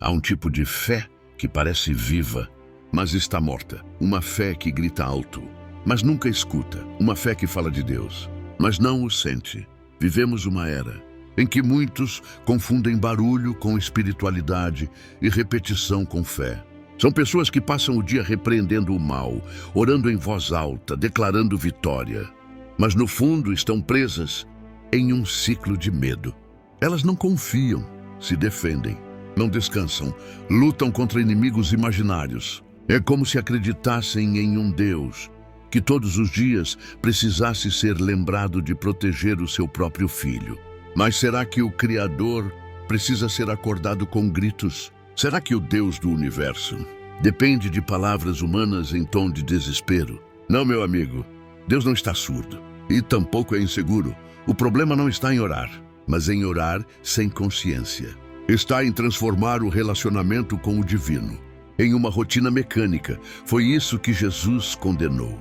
Há um tipo de fé que parece viva, mas está morta. Uma fé que grita alto, mas nunca escuta. Uma fé que fala de Deus, mas não o sente. Vivemos uma era em que muitos confundem barulho com espiritualidade e repetição com fé. São pessoas que passam o dia repreendendo o mal, orando em voz alta, declarando vitória. Mas no fundo estão presas em um ciclo de medo. Elas não confiam, se defendem, não descansam, lutam contra inimigos imaginários. É como se acreditassem em um Deus que todos os dias precisasse ser lembrado de proteger o seu próprio filho. Mas será que o Criador precisa ser acordado com gritos? Será que o Deus do universo depende de palavras humanas em tom de desespero? Não, meu amigo, Deus não está surdo e tampouco é inseguro. O problema não está em orar, mas em orar sem consciência. Está em transformar o relacionamento com o divino em uma rotina mecânica. Foi isso que Jesus condenou.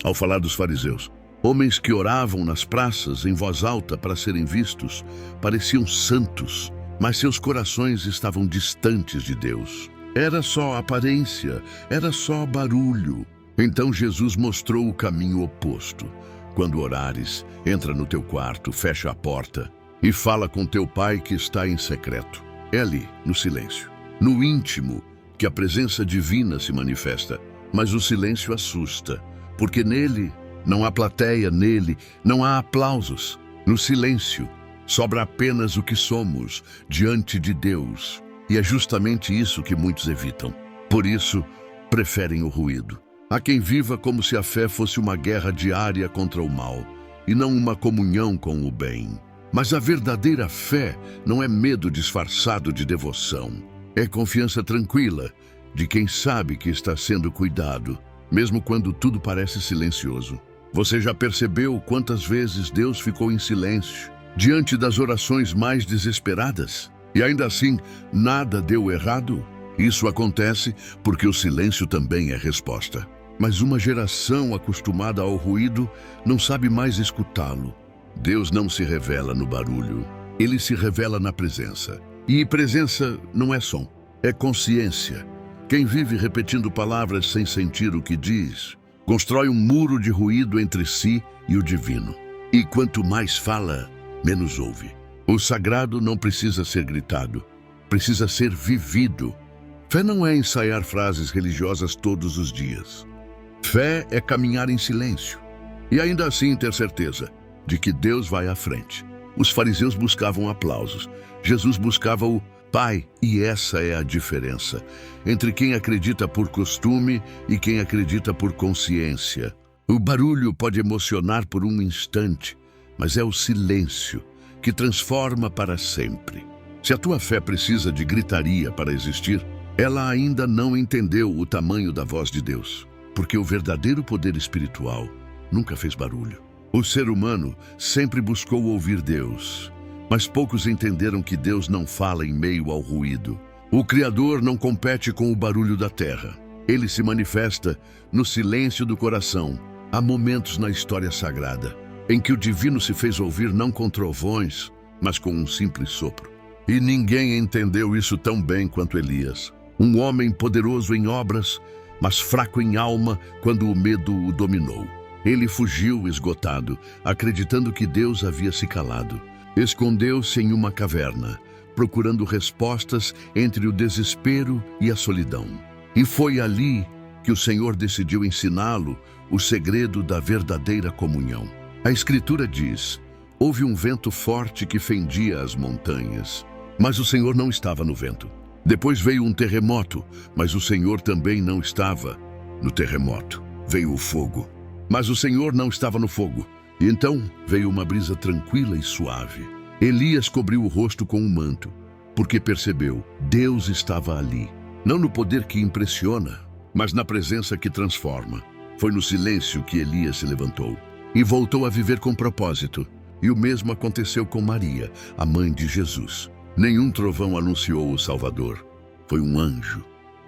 Ao falar dos fariseus, homens que oravam nas praças em voz alta para serem vistos, pareciam santos, mas seus corações estavam distantes de Deus. Era só aparência, era só barulho. Então Jesus mostrou o caminho oposto. Quando orares, entra no teu quarto, fecha a porta e fala com teu pai que está em secreto. É ali, no silêncio, no íntimo, que a presença divina se manifesta. Mas o silêncio assusta, porque nele não há plateia, nele não há aplausos. No silêncio, sobra apenas o que somos diante de Deus. E é justamente isso que muitos evitam. Por isso, preferem o ruído. Há quem viva como se a fé fosse uma guerra diária contra o mal, e não uma comunhão com o bem. Mas a verdadeira fé não é medo disfarçado de devoção. É confiança tranquila de quem sabe que está sendo cuidado, mesmo quando tudo parece silencioso. Você já percebeu quantas vezes Deus ficou em silêncio diante das orações mais desesperadas? E ainda assim, nada deu errado? Isso acontece porque o silêncio também é resposta. Mas uma geração acostumada ao ruído não sabe mais escutá-lo. Deus não se revela no barulho, ele se revela na presença. E presença não é som, é consciência. Quem vive repetindo palavras sem sentir o que diz, constrói um muro de ruído entre si e o divino. E quanto mais fala, menos ouve. O sagrado não precisa ser gritado, precisa ser vivido. Fé não é ensaiar frases religiosas todos os dias. Fé é caminhar em silêncio e ainda assim ter certeza de que Deus vai à frente. Os fariseus buscavam aplausos, Jesus buscava o Pai, e essa é a diferença entre quem acredita por costume e quem acredita por consciência. O barulho pode emocionar por um instante, mas é o silêncio que transforma para sempre. Se a tua fé precisa de gritaria para existir, ela ainda não entendeu o tamanho da voz de Deus, porque o verdadeiro poder espiritual nunca fez barulho. O ser humano sempre buscou ouvir Deus, mas poucos entenderam que Deus não fala em meio ao ruído. O Criador não compete com o barulho da terra. Ele se manifesta no silêncio do coração. Há momentos na história sagrada em que o divino se fez ouvir não com trovões, mas com um simples sopro. E ninguém entendeu isso tão bem quanto Elias. Um homem poderoso em obras, mas fraco em alma quando o medo o dominou. Ele fugiu esgotado, acreditando que Deus havia se calado. Escondeu-se em uma caverna, procurando respostas entre o desespero e a solidão. E foi ali que o Senhor decidiu ensiná-lo o segredo da verdadeira comunhão. A Escritura diz: houve um vento forte que fendia as montanhas, mas o Senhor não estava no vento. Depois veio um terremoto, mas o Senhor também não estava no terremoto. Veio o fogo, mas o Senhor não estava no fogo. E então veio uma brisa tranquila e suave. Elias cobriu o rosto com um manto, porque percebeu, Deus estava ali. Não no poder que impressiona, mas na presença que transforma. Foi no silêncio que Elias se levantou e voltou a viver com propósito. E o mesmo aconteceu com Maria, a mãe de Jesus. Nenhum trovão anunciou o Salvador. Foi um anjo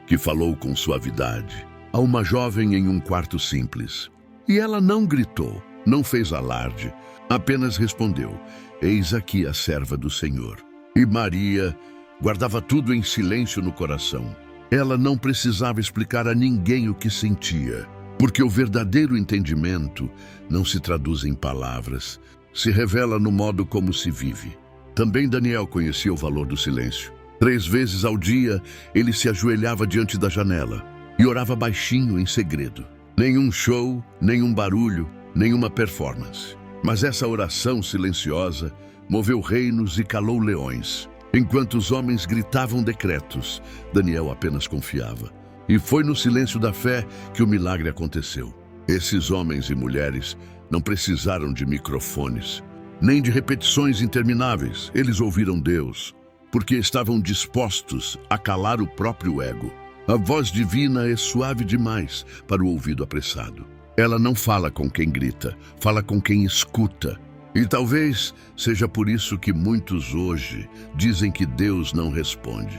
que falou com suavidade a uma jovem em um quarto simples. E ela não gritou, não fez alarde, apenas respondeu: eis aqui a serva do Senhor. E Maria guardava tudo em silêncio no coração. Ela não precisava explicar a ninguém o que sentia, porque o verdadeiro entendimento não se traduz em palavras, se revela no modo como se vive. Também Daniel conhecia o valor do silêncio. 3 vezes ao dia, ele se ajoelhava diante da janela e orava baixinho em segredo. Nenhum show, nenhum barulho, nenhuma performance. Mas essa oração silenciosa moveu reinos e calou leões. Enquanto os homens gritavam decretos, Daniel apenas confiava. E foi no silêncio da fé que o milagre aconteceu. Esses homens e mulheres não precisaram de microfones, nem de repetições intermináveis. Eles ouviram Deus, porque estavam dispostos a calar o próprio ego. A voz divina é suave demais para o ouvido apressado. Ela não fala com quem grita, fala com quem escuta. E talvez seja por isso que muitos hoje dizem que Deus não responde.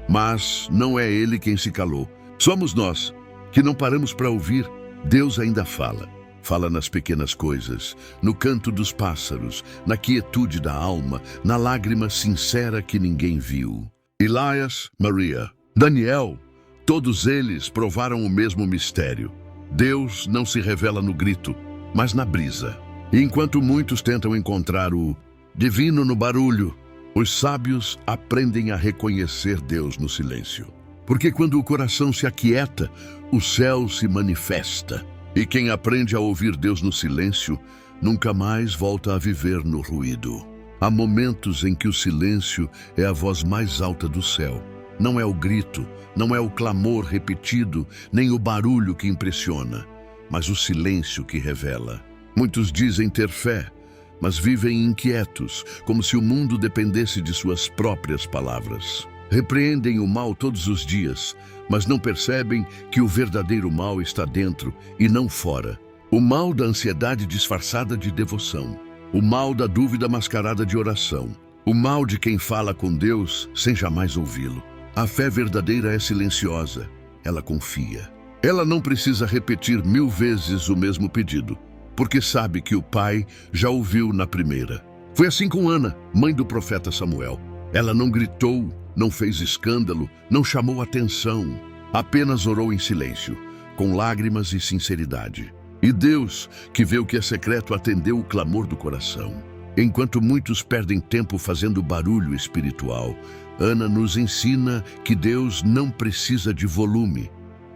Mas não é Ele quem se calou. Somos nós, que não paramos para ouvir. Deus ainda fala. Fala nas pequenas coisas, no canto dos pássaros, na quietude da alma, na lágrima sincera que ninguém viu. Elias, Maria, Daniel, todos eles provaram o mesmo mistério. Deus não se revela no grito, mas na brisa. E enquanto muitos tentam encontrar o divino no barulho, os sábios aprendem a reconhecer Deus no silêncio. Porque quando o coração se aquieta, o céu se manifesta. E quem aprende a ouvir Deus no silêncio, nunca mais volta a viver no ruído. Há momentos em que o silêncio é a voz mais alta do céu. Não é o grito, não é o clamor repetido, nem o barulho que impressiona, mas o silêncio que revela. Muitos dizem ter fé, mas vivem inquietos, como se o mundo dependesse de suas próprias palavras. Repreendem o mal todos os dias, mas não percebem que o verdadeiro mal está dentro e não fora. O mal da ansiedade disfarçada de devoção. O mal da dúvida mascarada de oração. O mal de quem fala com Deus sem jamais ouvi-lo. A fé verdadeira é silenciosa. Ela confia. Ela não precisa repetir 1000 vezes o mesmo pedido, porque sabe que o Pai já ouviu na primeira. Foi assim com Ana, mãe do profeta Samuel. Ela não gritou, não fez escândalo, não chamou atenção. Apenas orou em silêncio, com lágrimas e sinceridade. E Deus, que vê o que é secreto, atendeu o clamor do coração. Enquanto muitos perdem tempo fazendo barulho espiritual, Ana nos ensina que Deus não precisa de volume,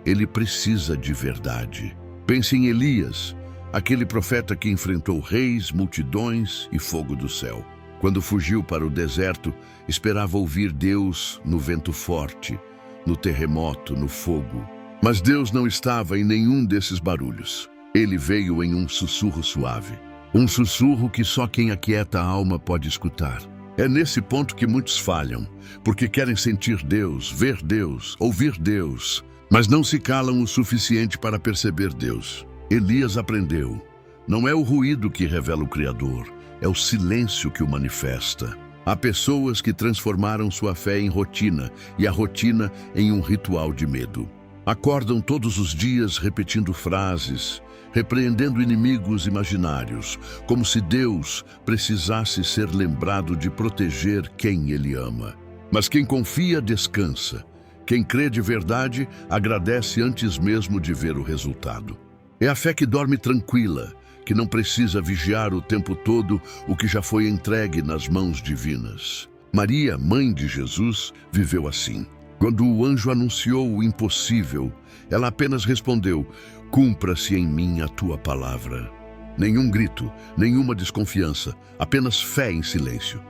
Ele precisa de verdade. Pense em Elias, aquele profeta que enfrentou reis, multidões e fogo do céu. Quando fugiu para o deserto, esperava ouvir Deus no vento forte, no terremoto, no fogo. Mas Deus não estava em nenhum desses barulhos. Ele veio em um sussurro suave. Um sussurro que só quem aquieta a alma pode escutar. É nesse ponto que muitos falham, porque querem sentir Deus, ver Deus, ouvir Deus, mas não se calam o suficiente para perceber Deus. Elias aprendeu. Não é o ruído que revela o Criador, é o silêncio que o manifesta. Há pessoas que transformaram sua fé em rotina e a rotina em um ritual de medo. Acordam todos os dias repetindo frases, repreendendo inimigos imaginários, como se Deus precisasse ser lembrado de proteger quem Ele ama. Mas quem confia, descansa. Quem crê de verdade, agradece antes mesmo de ver o resultado. É a fé que dorme tranquila, que não precisa vigiar o tempo todo o que já foi entregue nas mãos divinas. Maria, mãe de Jesus, viveu assim. Quando o anjo anunciou o impossível, ela apenas respondeu: "Cumpra-se em mim a tua palavra." Nenhum grito, nenhuma desconfiança, apenas fé em silêncio.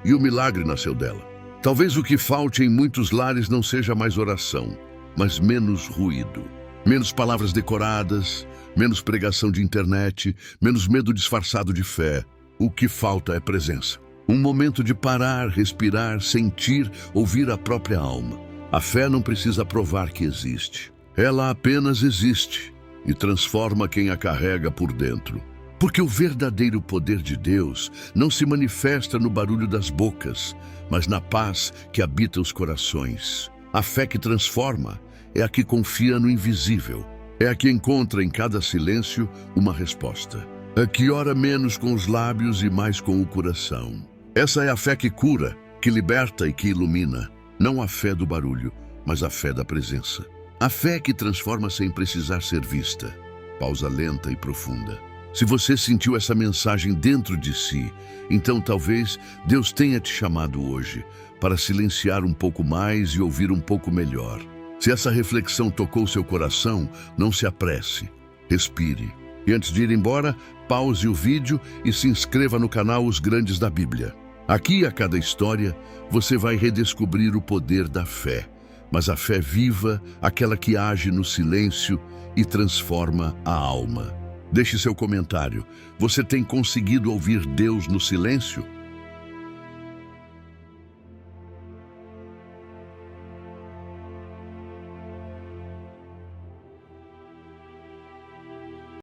E o milagre nasceu dela. Talvez o que falte em muitos lares não seja mais oração, mas menos ruído. Menos palavras decoradas, menos pregação de internet, menos medo disfarçado de fé. O que falta é presença. Um momento de parar, respirar, sentir, ouvir a própria alma. A fé não precisa provar que existe. Ela apenas existe e transforma quem a carrega por dentro. Porque o verdadeiro poder de Deus não se manifesta no barulho das bocas, mas na paz que habita os corações. A fé que transforma é a que confia no invisível. É a que encontra em cada silêncio uma resposta. A que ora menos com os lábios e mais com o coração. Essa é a fé que cura, que liberta e que ilumina. Não a fé do barulho, mas a fé da presença. A fé que transforma sem precisar ser vista. Pausa lenta e profunda. Se você sentiu essa mensagem dentro de si, então talvez Deus tenha te chamado hoje para silenciar um pouco mais e ouvir um pouco melhor. Se essa reflexão tocou seu coração, não se apresse. Respire. E antes de ir embora, pause o vídeo e se inscreva no canal Os Grandes da Bíblia. Aqui, a cada história, você vai redescobrir o poder da fé. Mas a fé viva, aquela que age no silêncio e transforma a alma. Deixe seu comentário. Você tem conseguido ouvir Deus no silêncio?